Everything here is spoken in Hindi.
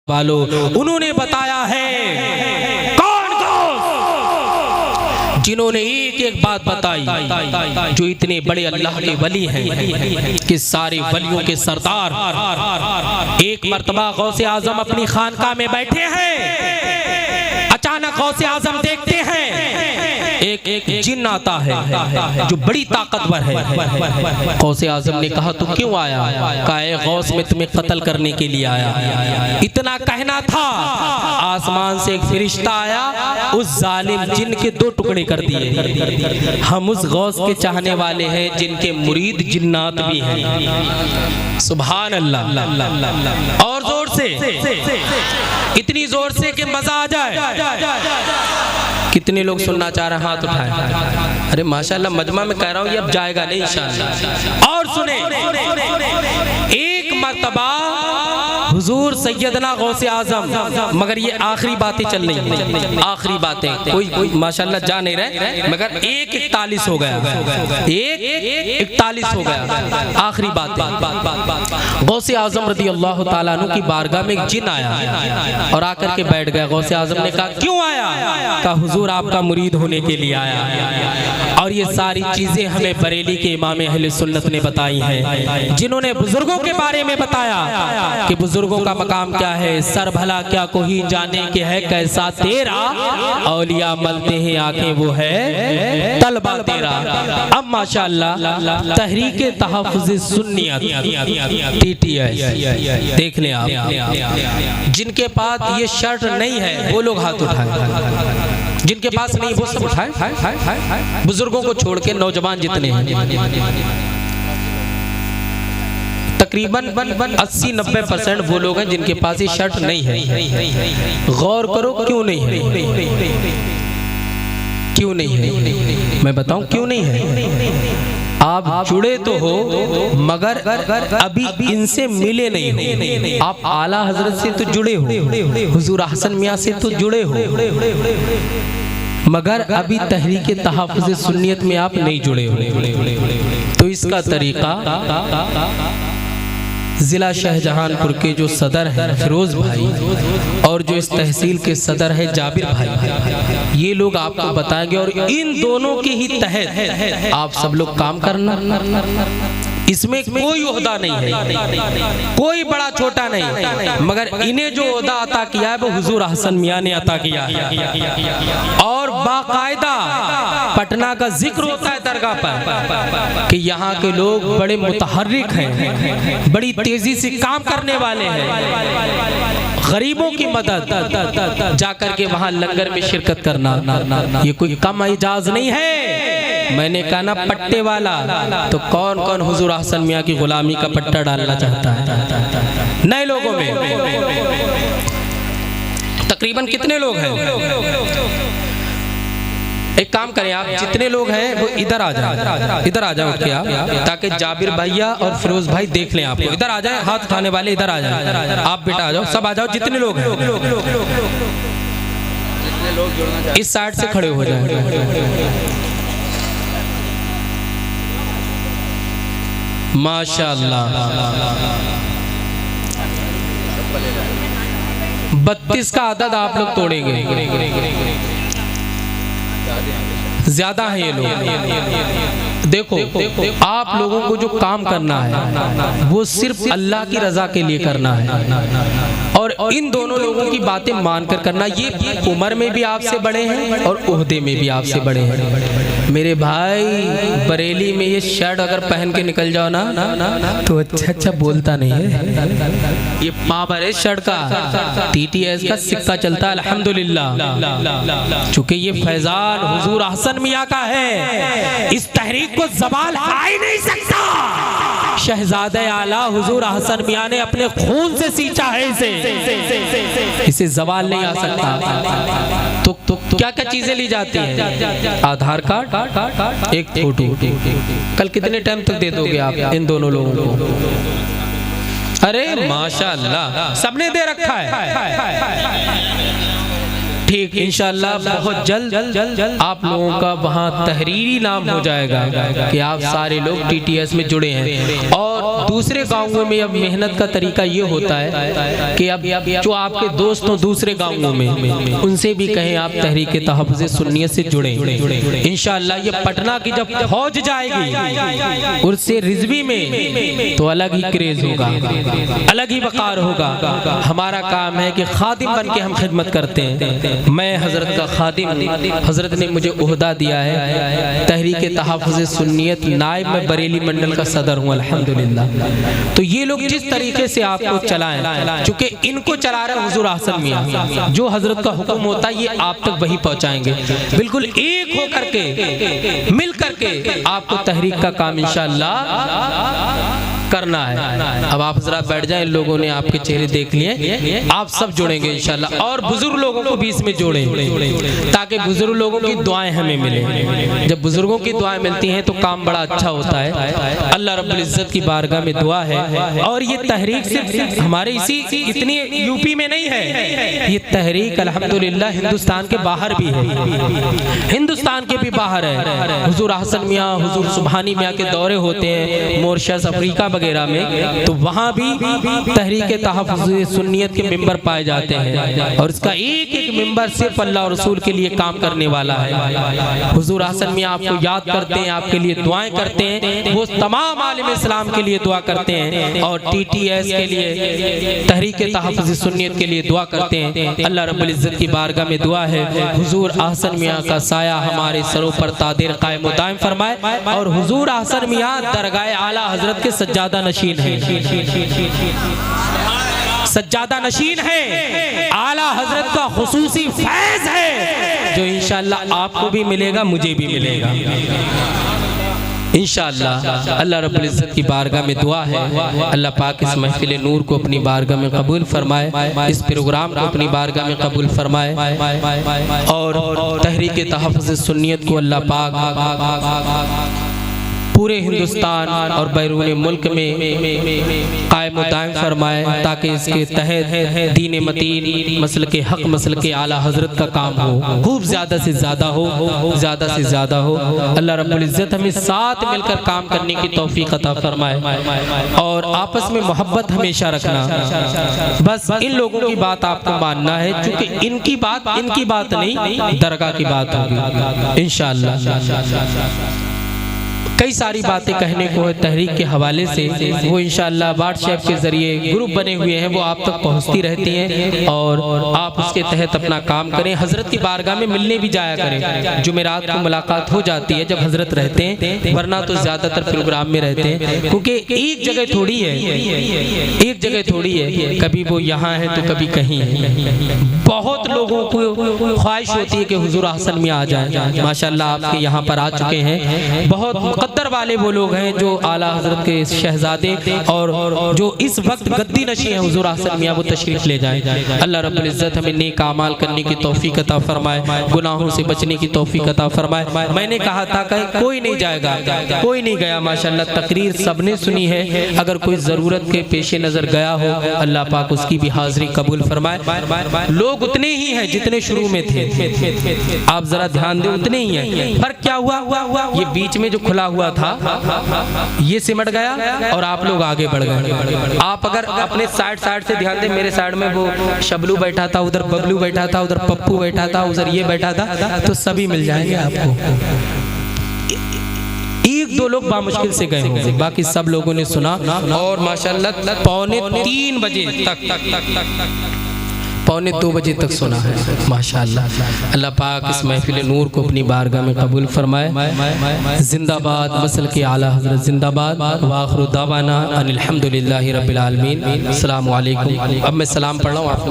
वालों, उन्होंने बताया है कौन कौन जिन्होंने एक एक बात बताई, जो इतने बड़े अल्लाह के वली हैं कि सारे वलियों के सरदार। एक मर्तबा गौसे आजम अपनी खानकाह में बैठे हैं, अचानक गौसे आजम देखते हैं एक जिन्न आता है जो बड़ी ताकतवर है। गौसे आजम ने कहा तू क्यों आया? कहा गौस में तुम्हें कत्ल करने के लिए आया। इतना कहना था, आसमान से एक फरिश्ता आया, उस जालिम जिन्न के दो टुकड़े कर दिए। हम उस गौस के चाहने वाले हैं जिनके मुरीद जिन्नात भी हैं। सुभान अल्लाह। और जोर से, इतनी जोर से कि मजा आ जाए। कितने लोग सुनना चाह रहे हैं? हाथ उठाएं। अरे माशाल्लाह, मजमा में कह रहा हूं ये अब जाएगा नहीं इंशाअल्लाह। और सुने, एक मर्तबा हुजूर सैयदना गौसे आजम, मगर ये आखिरी बातें चल रही हैं, आखिरी बातें, कोई माशाल्लाह जा नहीं रहे, मगर 1:41 हो गया, 1:41 हो गया, आखिरी बातें। गौसे आजम रज़ी अल्लाह ताला अन्हु की बारगाह में एक जिन आया और आकर के बैठ गया। गौसे आजम ने कहा क्यों आया? कहा हुजूर आपका मुरीद होने के लिए आया। और ये सारी चीजें हमें बरेली के इमाम अहले सुन्नत ने बताई हैं, जिन्होंने बुजुर्गों के बारे में बताया कि बुजुर्गों का मकाम क्या है। सर भला क्या कोई जाने के है कैसा तेरा, औलिया मलते हैं आंखें वो है तलबा तेरा। अब माशाअल्लाह तहरीके तहफ़्फ़ुज़ सुन्नियत TTS देख लें आप, जिनके पास ये शर्ट नहीं है वो लोग हाथ उठाएं, जिनके पास नहीं वो सब उठाएं। बुजुर्गों को छोड़ के नौजवान जितने हैं, तकरीबन 80-90% वो लोग हैं जिनके पास ये शर्ट नहीं है। गौर करो क्यों नहीं है, क्यों नहीं है? मैं बताऊं क्यों नहीं है। आप जुड़े तो हो मगर अभी इनसे मिले नहीं हो। आप आला हजरत से तो जुड़े हो, हुजूर हसन मियां से तो जुड़े हो, मगर अभी तहरीके तहफ़्फ़ुज़ सुन्नियत में आप नहीं जुड़े हो। तो इसका तरीका, जिला शाहजहांपुर के जो सदर हैं फिरोज भाई, और जो इस तहसील के सदर है जाबिर भाई, ये लोग आपको बताएंगे। और इन दोनों के ही तहत आप सब लोग काम करना। इसमें कोई ओहदा नहीं है, कोई बड़ा छोटा नहीं, मगर इन्हें जो ओहदा अता किया है वो हुजूर हसन मियां ने अता किया है। और बाकायदा पटना का जिक्र होता है दरगाह पर कि यहाँ के लोग बड़े मुतहर्रिक हैं, बड़ी तेजी से काम करने वाले हैं। गरीबों की मदद, जाकर के वहाँ लंगर में शिरकत करना, ये कोई कम इजाज नहीं है। मैंने कहा ना पट्टे वाला, तो कौन कौन हुजूर हसन मियां की गुलामी का पट्टा डालना चाहता है नए लोगों में? तकरीबन कितने लोग हैं? एक काम करें, आप जितने लोग हैं वो इधर आ जाए, इधर आ जाओ क्या, ताकि जाबिर भैया और फिरोज भाई देख लें आपको। इधर आ जाए, हाथ उठाने वाले इधर आ जाए, आप बेटा आ जाओ, सब आ जाओ जितने लोग हैं। इस साइड से खड़े हो जाए। माशाअल्लाह 32 का आदद आप लोग तोड़ेंगे, ज्यादा है ये लोग। देखो आप लोगों को जो काम करना है वो सिर्फ अल्लाह की रजा के लिए करना है, और इन दोनों लोगों की बातें मानकर करना। ये उम्र में भी आपसे बड़े हैं और ओहदे में भी आपसे बड़े हैं। मेरे भाई बरेली में ये शर्ट अगर पहन के निकल जाओ ना तो अच्छा बोलता नहीं है। ये पावर है शर्ट का, TTS का सिक्का चलता है अल्हम्दुलिल्लाह। चूंकि ये फैजान हुजूर हसन मियां का है, इस तहरीक को ज़वाल आ ही नहीं सकता। शहजादे आला हुजूर हसन मियां ने अपने खून से सींचा है इसे ज़वाल नहीं आ सकता। तो क्या क्या चीजें ली जाती हैं? आधार कार्ड, एक फोटो। कल कितने टाइम तक दे दोगे आप इन दोनों लोगों को? अरे माशाअल्लाह सबने दे रखा है। ठीक इंशाअल्लाह बहुत जल्द आप लोगों का वहाँ तहरीरी नाम हो जाएगा कि आप सारे लोग TTS में जुड़े हैं। और दूसरे गाँवों में अब मेहनत का तरीका ये होता है कि अब जो आपके दोस्त हो दूसरे गाँवों में उनसे भी कहें आप तहरीक तहफ़्फ़ुज़ सुन्नियत से जुड़े। इंशाअल्लाह ये पटना की जब फौज जाएगी उससे रिजवी में तो अलग ही क्रेज होगा, अलग ही वक़ार होगा। हमारा काम है कि खादिम बन के हम खिदमत करते हैं। मैं हज़रत का खादिम, हज़रत ने मुझे ओहदा दिया है तहरीक तहफ़्फ़ुज़ सुन्नियत नायब, मैं बरेली मंडल का सदर हूँ अल्हम्दुलिल्लाह। तो ये लोग जिस तरीके से आपको चलाएं, चूँकि इनको चला रहे हुज़ूर अहसन मियाँ, जो हज़रत का हुक्म होता है ये आप तक वही पहुँचाएंगे। बिल्कुल एक हो करके मिल करके आपको तहरीक का काम इंशाअल्लाह करना है। अब आप जरा बैठ जाएं, लोगों ने आपके चेहरे देख लिए, आप सब जुड़ेंगे इंशाल्लाह। और बुजुर्ग लोगों को भी इसमें जोड़ें ताकि बुजुर्ग लोगों की दुआएं हमें मिले। जब बुजुर्गों की दुआएं मिलती हैं तो काम बड़ा अच्छा होता है। अल्लाह रब्बुल इज्जत की बारगाह में दुआ है। और ये तहरीक सिर्फ हमारे इसी इतनी यूपी में नहीं है, ये तहरीक अल्हम्दुलिल्लाह हिंदुस्तान के बाहर भी है, हिंदुस्तान के भी बाहर है। हुजूर अहसन मियाँ, हुजूर सुबहानी मियाँ के दौरे होते हैं मॉरिशस, अफ्रीका वगैरह में, तो वहाँ भी तहरीक तहफ़्फ़ुज़ सुन्नियत के मेंबर पाए जाते हैं। और इसका एक एक मेंबर सिर्फ अल्लाह और रसूल के लिए काम करने वाला है। हुजूर हसन मियाँ आपको याद करते हैं, आपके लिए दुआएं करते हैं, वो तमाम आलिम इस्लाम के लिए दुआ करते हैं और TTS के लिए, तहरीक तहफ़्फ़ुज़ सुन्नियत के लिए दुआ करते हैं। अल्लाह रब्बुल इज्जत की बारगाह में दुआ है हुजूर अहसन मियाँ का साया हमारे सरों पर तादिर कायम दायम फरमाए। और हुजूर अहसन मियाँ दरगाह आला हजरत के सज्जादा नशीन है, सज्जादा नशीन है, आला हजरत का खुसूसी फैज़ है जो इंशाअल्लाह आपको भी मिलेगा, मुझे भी मिलेगा इंशाअल्लाह। अल्लाह रब्बुल इज्जत की बारगाह में दुआ है अल्लाह पाक इस महफिल नूर को अपनी बारगाह में कबूल फरमाए, इस प्रोग्राम को अपनी बारगाह में कबूल फरमाए और तहरीक तहफ़्फ़ुज़ सुन्नियत को अल्लाह पाक पूरे हिंदुस्तान और बैरून मुल्क में कायम दायम फरमाए, ताकि इसके तहत दीन मतीन मसल के हक मसल के आला हजरत का काम हो, खूब ज़्यादा से ज़्यादा हो, ज़्यादा से ज़्यादा हो। अल्लाह रब्बुल इज़्ज़त हमें साथ मिलकर काम करने की तौफीक अता फरमाए और आपस में मोहब्बत हमेशा रखना। बस इन लोगों की बात आपको मानना है, क्योंकि इनकी बात नहीं, दरगाह की बात होगी इंशाअल्लाह। कई सारी बातें कहने को है तहरीक के हवाले से, वो इंशाअल्लाह व्हाट्सएप के ज़रिए ग्रुप बने हुए हैं, वो आप तक पहुंचती रहती हैं और आप उसके तहत अपना काम करें। हज़रत की बारगाह में मिलने भी जाया करें, जुमेरात को मुलाकात हो जाती है जब हज़रत रहते हैं, वरना तो ज़्यादातर प्रोग्राम में रहते हैं, क्योंकि एक जगह थोड़ी है, एक जगह थोड़ी है, कभी वो यहाँ है तो कभी कहीं है। बहुत लोगों को ख्वाहिश होती है कि हुजूर हसन मियाँ आ जाए, माशाअल्लाह आपके यहाँ पर आ चुके हैं। बहुत मुक़द्दर वाले वो लोग हैं जो आला हजरत के शहजादे और जो इस वक्त गद्दी नशी हैं हुजूर हसन मियाँ, वो तशरीफ ले जाएं। अल्लाह रब्बुल इज़्ज़त हमें नेक अमाल करने की तौफीक अता फरमाए, गुनाहों से बचने की तौफीक अता फरमाए। मैंने कहा था कि कोई नहीं जाएगा, कोई नहीं गया, माशाअल्लाह तकरीर सबने सुनी है। अगर कोई ज़रूरत के पेश नज़र गया हो, अल्लाह पाक उसकी भी हाज़िरी कबूल फरमाए। लोग उतने ही हैं जितने शुरू में थे, आप जरा ध्यान दें, उतने ही हैं। पर क्या हुआ, ये बीच में जो खुला हुआ था ये सिमट गया और आप लोग आगे बढ़ गए। आप अगर अपने साइड से ध्यान दें, मेरे साइड में वो शबलू बैठा था, उधर बबलू बैठा था, उधर पप्पू बैठा था, उधर ये बैठा था, तो सभी मिल जाएंगे आपको। एक दो लोग बामुश्किल से गए होंगे, बाकी सब लोगों ने सुना और माशाअल्लाह पौने 3 बजे तक, पौने 2 बजे तक सुना है माशाअल्लाह। अल्लाह पाक इस महफिल नूर को अपनी बारगाह में कबूल फरमाए। जिंदाबाद मसल के आला हज़रत जिंदाबाद। वाखिरु दावाना अनिल हम्दुलिल्लाहि रब्बिल आलमीन। अस्सलामु अलैकुम। अब मैं सलाम पढ़ रहा हूँ आप